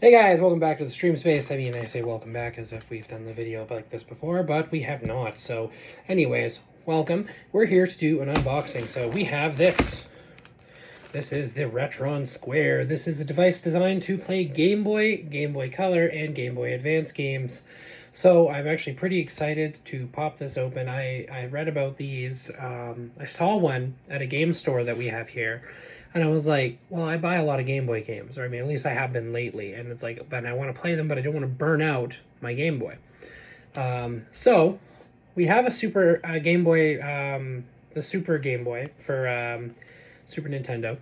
Hey guys, welcome back to the stream space. I mean, I say welcome back as if we've done the video like this before, but we have not. So anyways, welcome. We're here to do an unboxing. So we have this. This is the Retron Square. This is a device designed to play Game Boy, Game Boy Color, and Game Boy Advance games. So I'm actually pretty excited to pop this open. I read about these. I saw one at a game store that we have here. And I was like, well, I buy a lot of Game Boy games, or I mean, at least I have been lately. And it's like, but I want to play them, but I don't want to burn out my Game Boy. So we have a Super Game Boy, the Super Game Boy for Super Nintendo,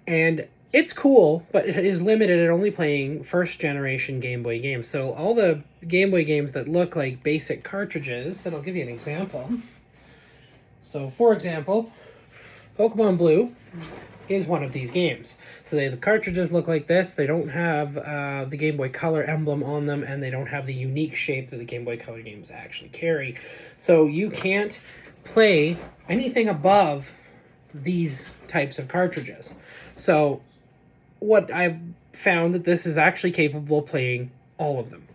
and it's cool, but it is limited at only playing first generation Game Boy games. So all the Game Boy games that look like basic cartridges, and I'll give you an example. So, for example, Pokemon Blue is one of these games. So the cartridges look like this. They don't have the Game Boy Color emblem on them, and they don't have the unique shape that the Game Boy Color games actually carry. So you can't play anything above these types of cartridges. So what I've found that this is actually capable of playing all of them.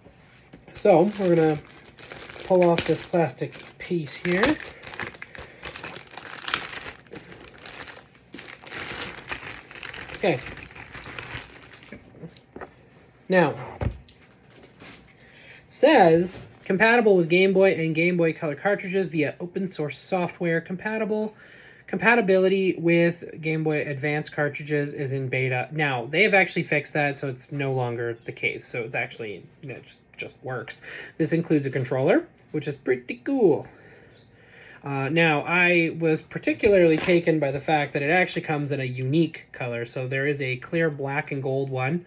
So we're gonna pull off this plastic piece here. Okay. Now, it says compatible with Game Boy and Game Boy Color cartridges via open source software. Compatibility with Game Boy Advance cartridges is in beta. Now, they have actually fixed that, so it's no longer the case. So it's actually, it just works. This includes a controller, which is pretty cool. Now, I was particularly taken by the fact that it actually comes in a unique color. So there is a clear black and gold one.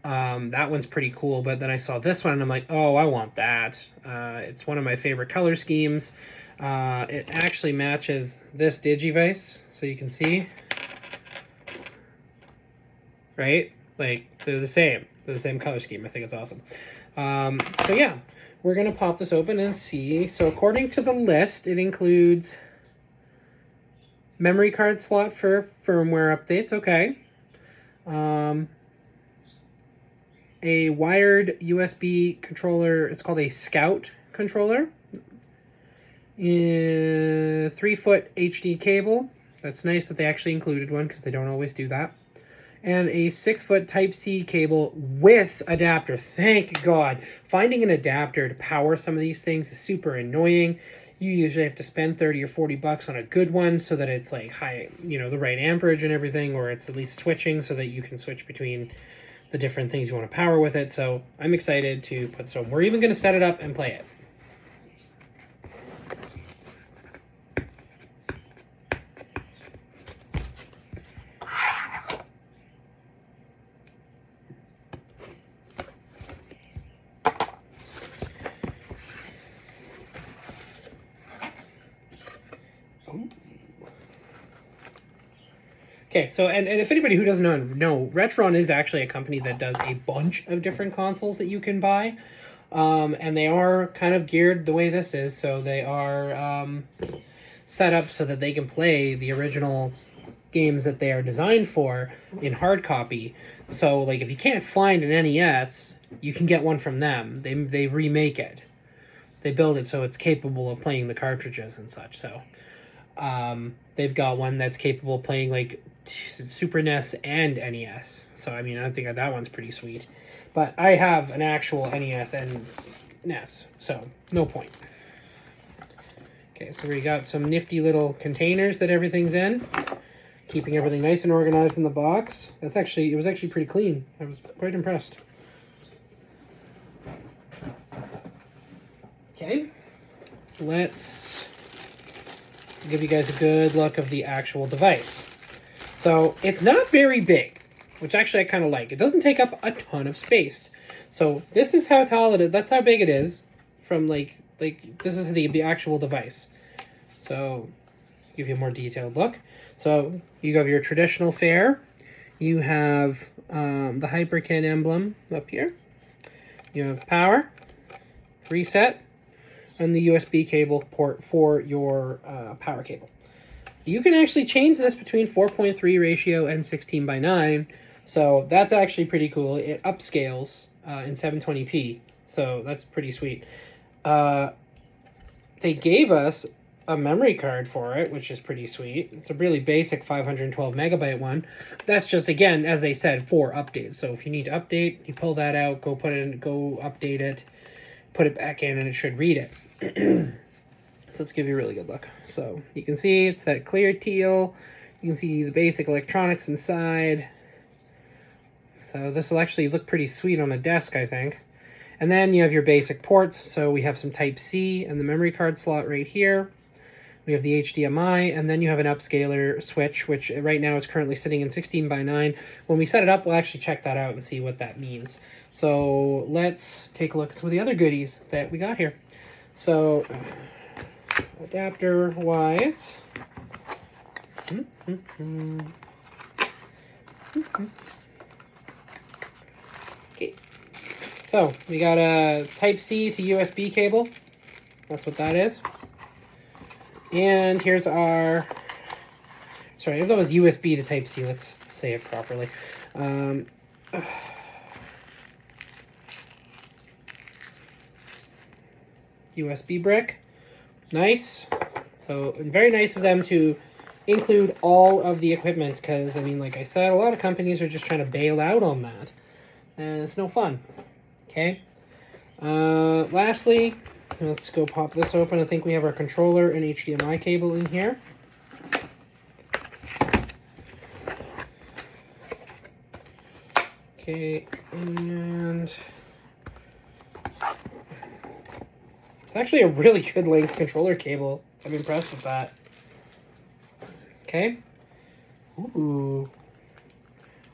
That one's pretty cool, but then I saw this one and I'm like, oh, I want that. It's one of my favorite color schemes. It actually matches this Digivice, so you can see. Right? Like, they're the same. They're the same color scheme. I think it's awesome. So yeah. We're going to pop this open and see. So according to the list, it includes memory card slot for firmware updates. Okay. A wired USB controller. It's called a Scout controller. 3-foot HD cable. That's nice that they actually included one because they don't always do that. And a 6-foot Type-C cable with adapter. Thank God. Finding an adapter to power some of these things is super annoying. You usually have to spend 30 or 40 bucks on a good one so that it's like high, you know, the right amperage and everything, or it's at least switching so that you can switch between the different things you want to power with it. So I'm excited to put this on. We're even going to set it up and play it. Okay, so, and if anybody who doesn't know, Retron is actually a company that does a bunch of different consoles that you can buy. And they are kind of geared the way this is, so they are set up so that they can play the original games that they are designed for in hard copy. So, like, if you can't find an NES, you can get one from them. They remake it. They build it so it's capable of playing the cartridges and such, so... they've got one that's capable of playing like Super NES and NES. So, I mean, I think that one's pretty sweet. But I have an actual NES and NES, so no point. Okay, so we got some nifty little containers that everything's in. Keeping everything nice and organized in the box. It was actually pretty clean. I was quite impressed. Okay, let's give you guys a good look of the actual device. So it's not very big, which actually I kind of like. It doesn't take up a ton of space. So this is how tall it is. That's how big it is from like this is the actual device. So give you a more detailed look. So you have your traditional fare. You have the Hyperkin emblem up here. You have power, reset, and the USB cable port for your power cable. You can actually change this between 4.3 ratio and 16:9. So that's actually pretty cool. It upscales in 720p, so that's pretty sweet. They gave us a memory card for it, which is pretty sweet. It's a really basic 512 megabyte one. That's just, again, as they said, for updates. So if you need to update, you pull that out, go update it, put it back in, and it should read it. So let's give you a really good look. So you can see it's that clear teal. You can see the basic electronics inside. So this will actually look pretty sweet on a desk, I think. And then you have your basic ports. So we have some Type-C and the memory card slot right here. We have the HDMI, and then you have an upscaler switch, which right now is currently sitting in 16:9. When we set it up, we'll actually check that out and see what that means. So let's take a look at some of the other goodies that we got here. So adapter-wise, okay. So we got a Type-C to USB cable. That's what that is. And here's our, sorry, if that was USB to Type-C, let's say it properly. USB brick. Nice. So very nice of them to include all of the equipment, because, I mean, like I said, a lot of companies are just trying to bail out on that. And it's no fun. Okay. Lastly, let's go pop this open. I think we have our controller and HDMI cable in here. Okay, and it's actually a really good length controller cable. I'm impressed with that. Okay. Ooh.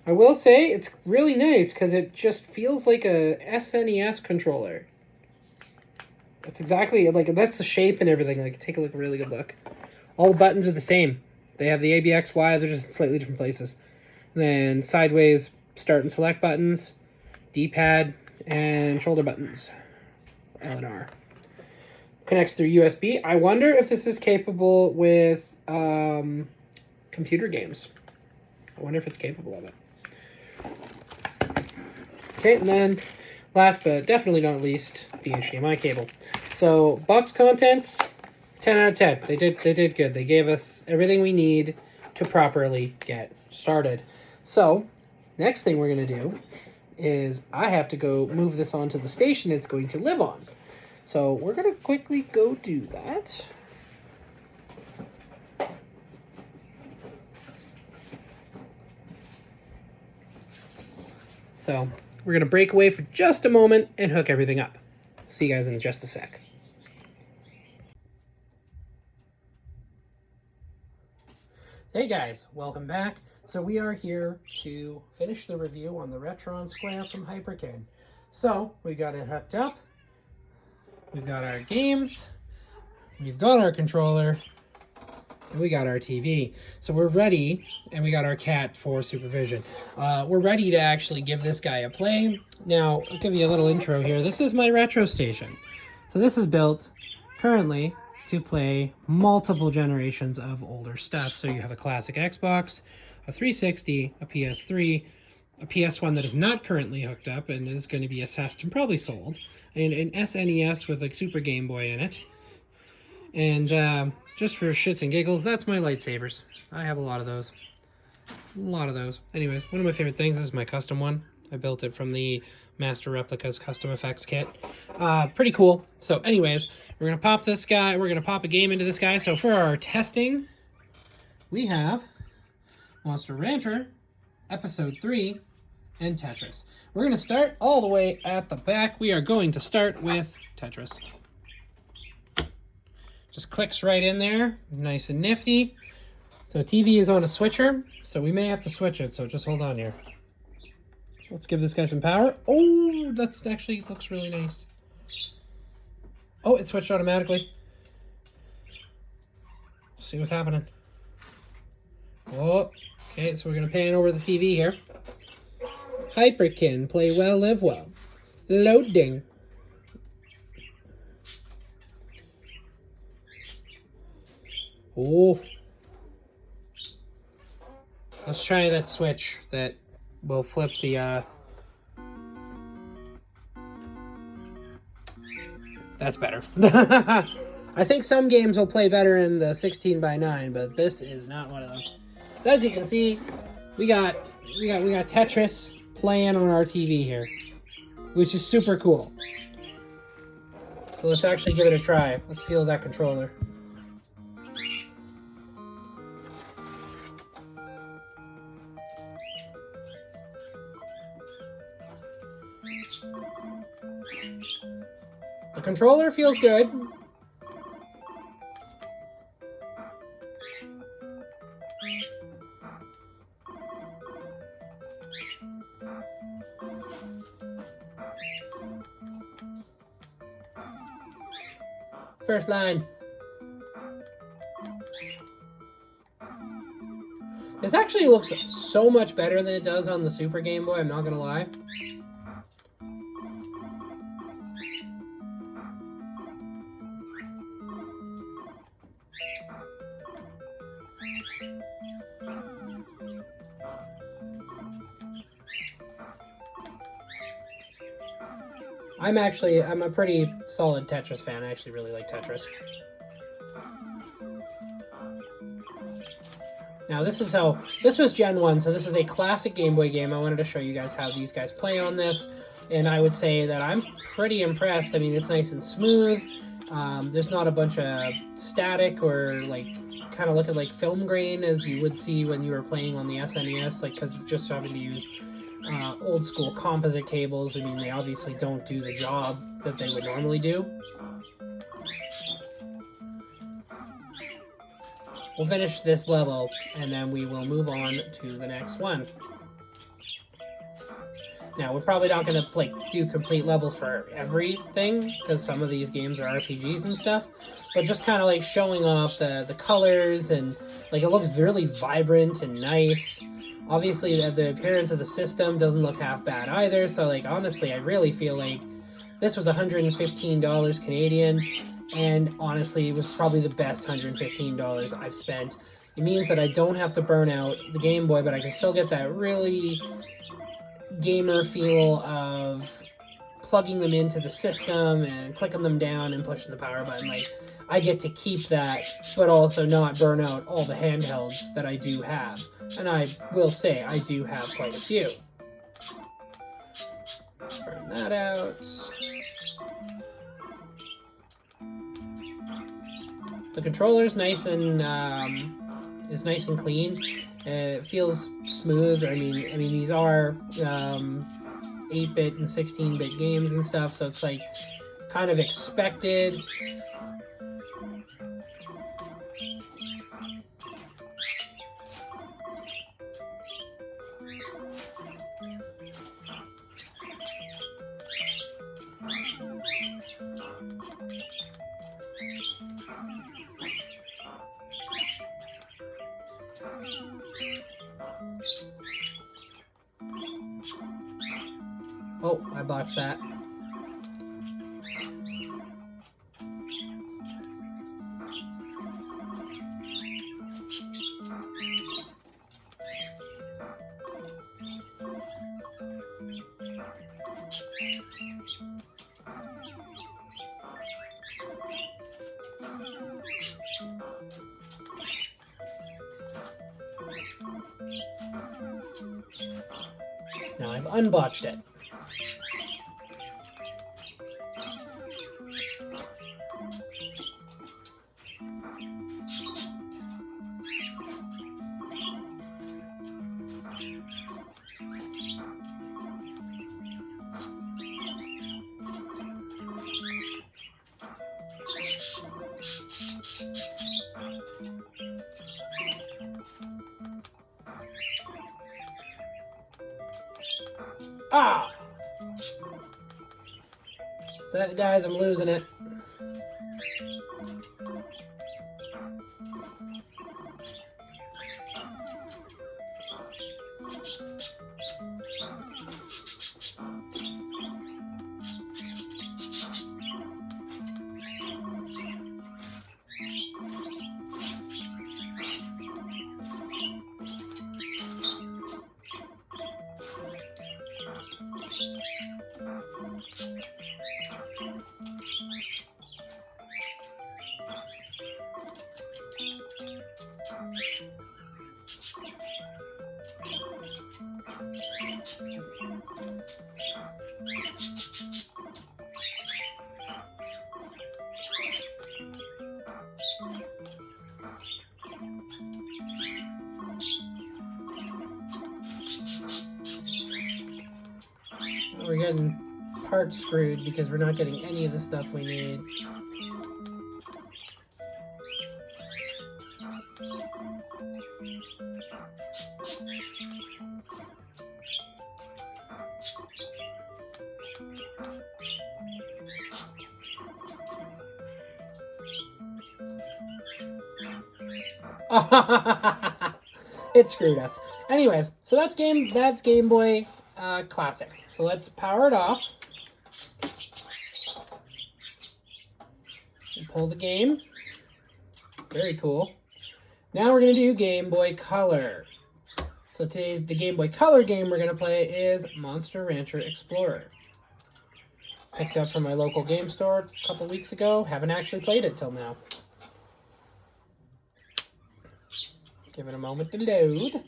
I will say it's really nice because it just feels like a SNES controller. That's exactly, like, that's the shape and everything. Like, take a look, really good look. All the buttons are the same. They have the A, B, X, Y, they're just in slightly different places. And then sideways start and select buttons, D-pad, and shoulder buttons, L and R. Connects through USB. I wonder if this is capable with computer games. I wonder if it's capable of it. Okay, and then last but definitely not least, the HDMI cable. So box contents, 10 out of 10. They did good. They gave us everything we need to properly get started. So next thing we're going to do is I have to go move this onto the station it's going to live on. So we're going to quickly go do that. So we're going to break away for just a moment and hook everything up. See you guys in just a sec. Hey guys, welcome back. So we are here to finish the review on the Retron Square from Hyperkin. So we got it hooked up. We've got our games. We've got our controller. And we got our TV. So we're ready, and we got our cat for supervision. We're ready to actually give this guy a play. Now, I'll give you a little intro here. This is my retro station. So this is built currently to play multiple generations of older stuff. So you have a classic Xbox, a 360, a PS3, a PS1 that is not currently hooked up and is going to be assessed and probably sold, and an SNES with a Super Game Boy in it. And just for shits and giggles, that's my lightsabers. I have a lot of those. Anyways, one of my favorite things is my custom one. I built it from the Master Replicas Custom Effects Kit. Pretty cool. So anyways, we're going to pop this guy. We're going to pop a game into this guy. So for our testing, we have Monster Rancher, Episode 3, and Tetris. We're going to start all the way at the back. We are going to start with Tetris. Just clicks right in there, nice and nifty. So TV is on a switcher, so we may have to switch it, so just hold on here. Let's give this guy some power. Oh, that's actually looks really nice. Oh, it switched automatically. Let's see what's happening. Oh, okay, so we're gonna pan over the TV here. Hyperkin, play well, live well. Loading. Oh. Let's try that switch that we'll flip the, that's better. I think some games will play better in the 16:9, but this is not one of them. So as you can see, we got Tetris playing on our TV here, which is super cool. So let's actually give it a try. Let's feel that controller. The controller feels good. First line. This actually looks so much better than it does on the Super Game Boy, I'm not gonna lie. I'm a pretty solid Tetris fan. I actually really like Tetris. Now this was Gen 1, so this is a classic Game Boy game. I wanted to show you guys how these guys play on this, and I would say that I'm pretty impressed. I mean, it's nice and smooth. There's not a bunch of static or like kind of looking like film grain as you would see when you were playing on the SNES, like because just having to use old school composite cables. I mean, they obviously don't do the job that they would normally do. We'll finish this level and then we will move on to the next one. Now, we're probably not going to like do complete levels for everything because some of these games are RPGs and stuff, but just kind of like showing off the colors, and like it looks really vibrant and nice. Obviously, the appearance of the system doesn't look half bad either, so like honestly, I really feel like this was $115 Canadian, and honestly, it was probably the best $115 I've spent. It means that I don't have to burn out the Game Boy, but I can still get that really gamer feel of plugging them into the system and clicking them down and pushing the power button. Like, I get to keep that, but also not burn out all the handhelds that I do have. And I will say, I do have quite a few. Burn that out. The controller's nice and is nice and clean. It feels smooth. I mean these are 8-bit and 16-bit games and stuff, so it's like kind of expected. Oh, I botched that. Now I've unbotched it. Ah! So that, guys, I'm losing it. We're getting parts screwed because we're not getting any of the stuff we need. It screwed us. Anyways, so that's Game Boy Classic. So let's power it off. And pull the game. Very cool. Now we're going to do Game Boy Color. So the Game Boy Color game we're going to play is Monster Rancher Explorer. Picked up from my local game store a couple weeks ago. Haven't actually played it till now. Give it a moment to load.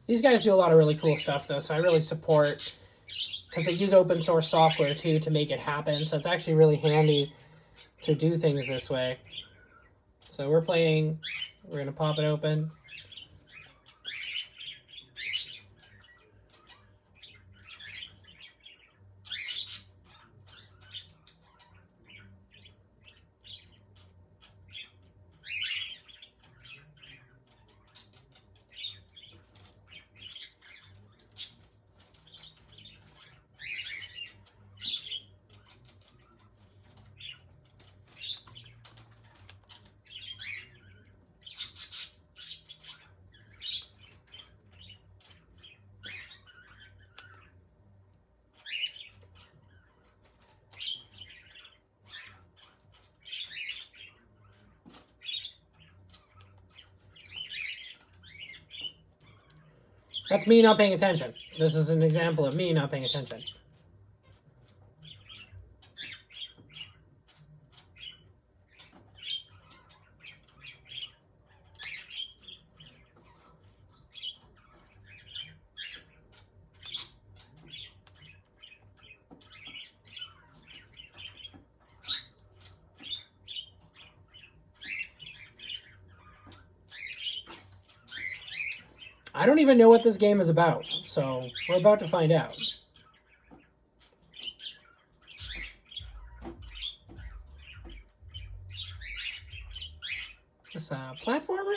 These guys do a lot of really cool stuff, though, so I really support, because they use open source software, too, to make it happen, so it's actually really handy to do things this way. So we're going to pop it open. That's me not paying attention. This is an example of me not paying attention. I don't even know what this game is about, so we're about to find out. Is this a platformer?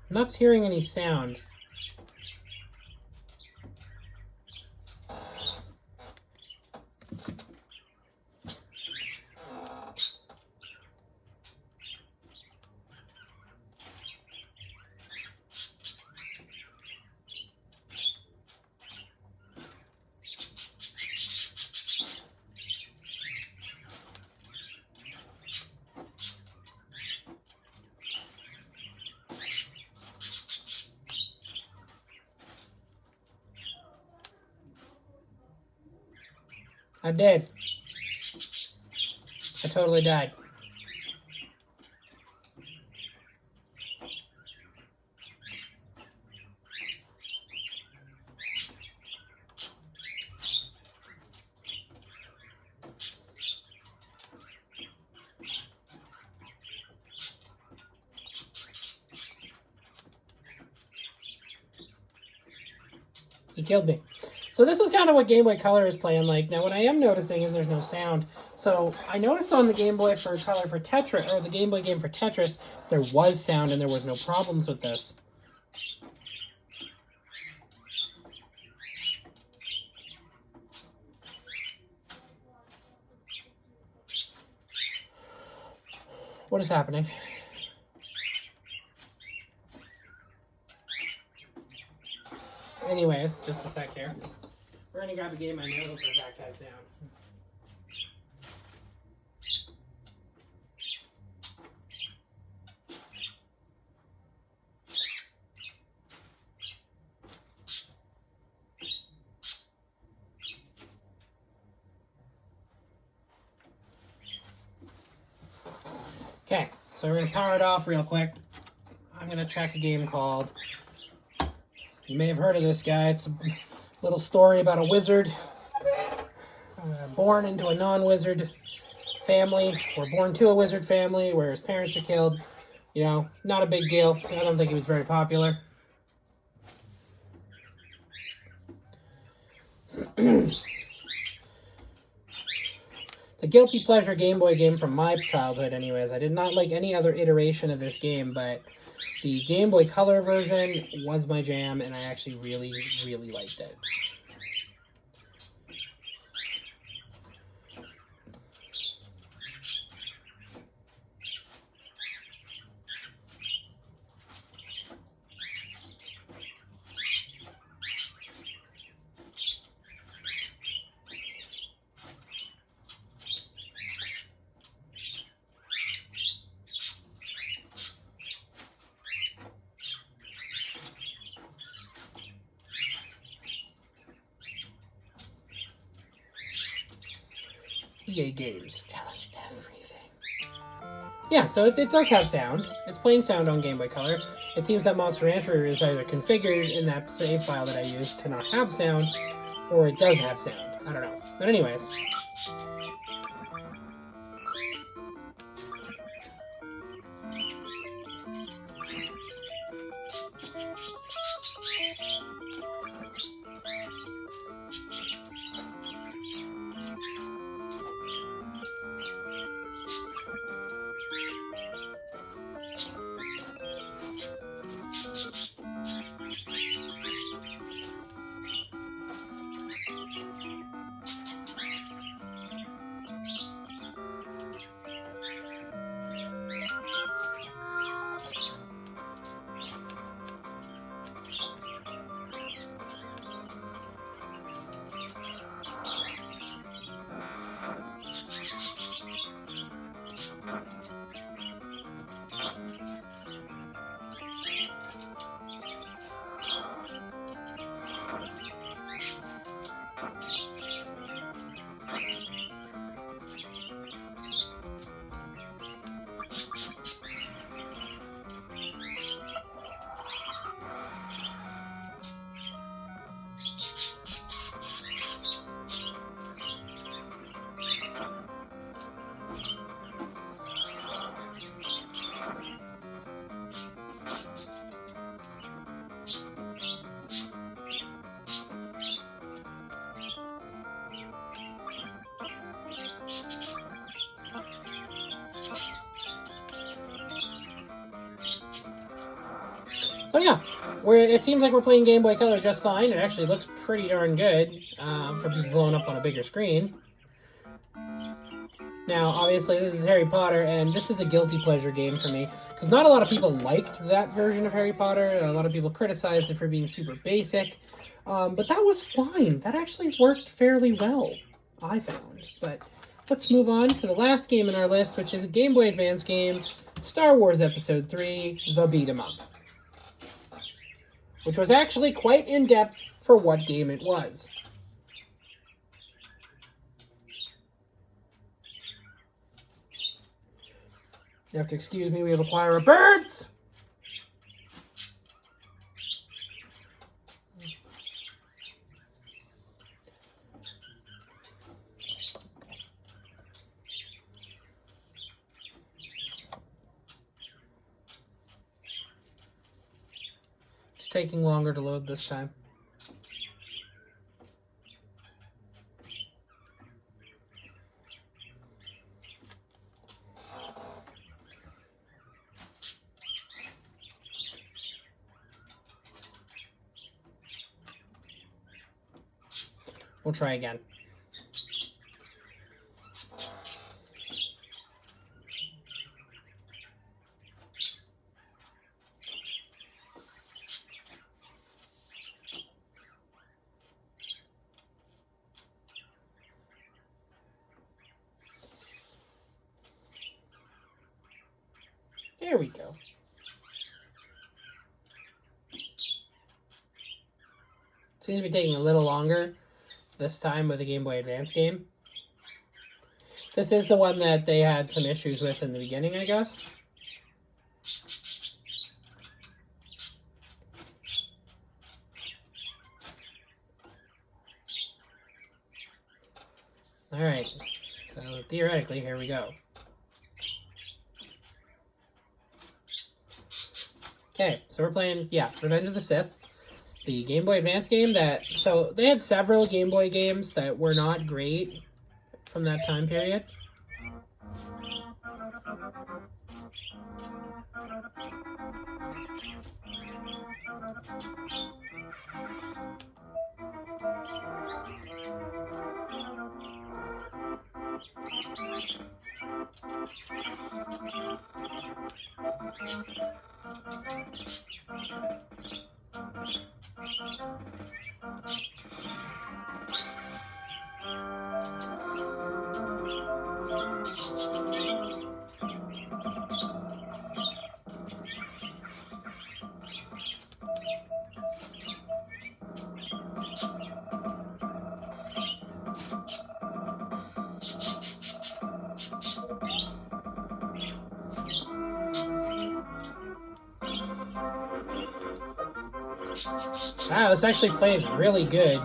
I'm not hearing any sound. I did. I totally died. He killed me. So this is kind of what Game Boy Color is playing like. Now what I am noticing is there's no sound. So I noticed on the Game Boy for Color for Tetris, or the Game Boy game for Tetris, there was sound and there was no problems with this. What is happening? Anyways, just a sec here. We're gonna grab a game I know for that guy's sound. Okay, so we're gonna power it off real quick. I'm gonna check a game called, you may have heard of this guy, it's a little story about a wizard born into a non-wizard family, or born to a wizard family where his parents are killed. You know, not a big deal. I don't think he was very popular. It's a guilty pleasure Game Boy game from my childhood anyways. I did not like any other iteration of this game, but the Game Boy Color version was my jam, and I actually really, really liked it. EA Games. Challenge everything. Yeah, so it does have sound. It's playing sound on Game Boy Color. It seems that Monster Rancher is either configured in that save file that I used to not have sound, or it does have sound. I don't know. But anyways. So yeah, it seems like we're playing Game Boy Color just fine. It actually looks pretty darn good for being blown up on a bigger screen. Now, obviously, this is Harry Potter, and this is a guilty pleasure game for me, because not a lot of people liked that version of Harry Potter. A lot of people criticized it for being super basic, but that was fine. That actually worked fairly well, I found. But let's move on to the last game in our list, which is a Game Boy Advance game, Star Wars Episode 3, The Beat 'em Up, which was actually quite in-depth for what game it was. You have to excuse me, we have a choir of birds! It's taking longer to load this time. We'll try again. There we go. Seems to be taking a little longer this time with the Game Boy Advance game. This is the one that they had some issues with in the beginning, I guess. Alright, so theoretically, here we go. Okay, so we're playing, Revenge of the Sith, the Game Boy Advance game that, so they had several Game Boy games that were not great from that time period. Wow, this actually plays really good.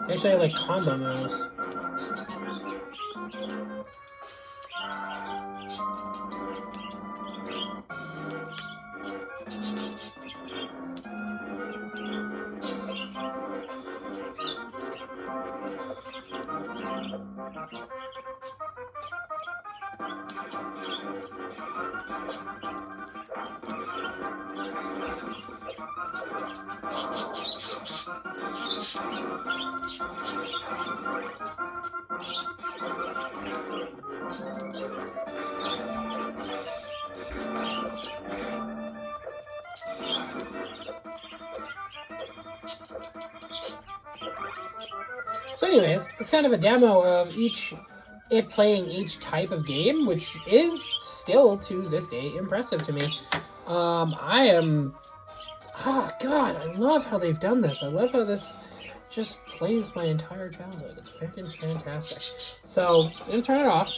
Actually, I like combo moves. So anyways, it's kind of a demo of it playing each type of game, which is still to this day impressive to me. Oh god, I love how they've done this. I love how this just plays my entire childhood. It's freaking fantastic. So, I'm going to turn it off.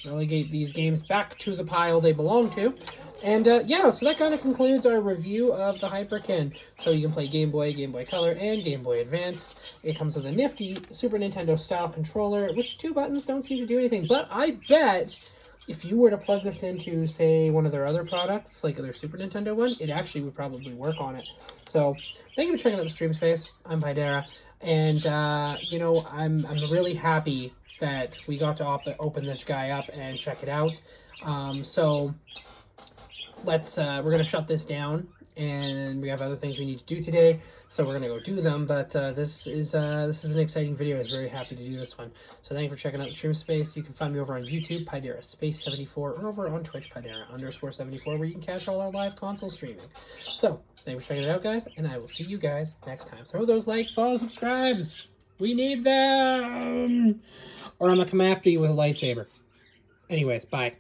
Relegate these games back to the pile they belong to. And yeah, so that kind of concludes our review of the Hyperkin. So you can play Game Boy, Game Boy Color, and Game Boy Advance. It comes with a nifty Super Nintendo style controller, which 2 buttons don't seem to do anything. But I bet if you were to plug this into, say, one of their other products, like their Super Nintendo one, it actually would probably work on it. So thank you for checking out the stream space. I'm Pydera, and you know, I'm really happy that we got to open this guy up and check it out. So let's we're gonna shut this down, and we have other things we need to do today, so we're gonna go do them. But this is an exciting video. I was very happy to do this one. So thank you for checking out the stream space. You can find me over on YouTube, Pydera Space 74, or over on Twitch, Pydera_74, where you can catch all our live console streaming. So thank you for checking it out, guys, and I will see you guys next time. Throw those likes, follow, subscribes. We need them, or I'm gonna come after you with a lightsaber. Anyways, bye.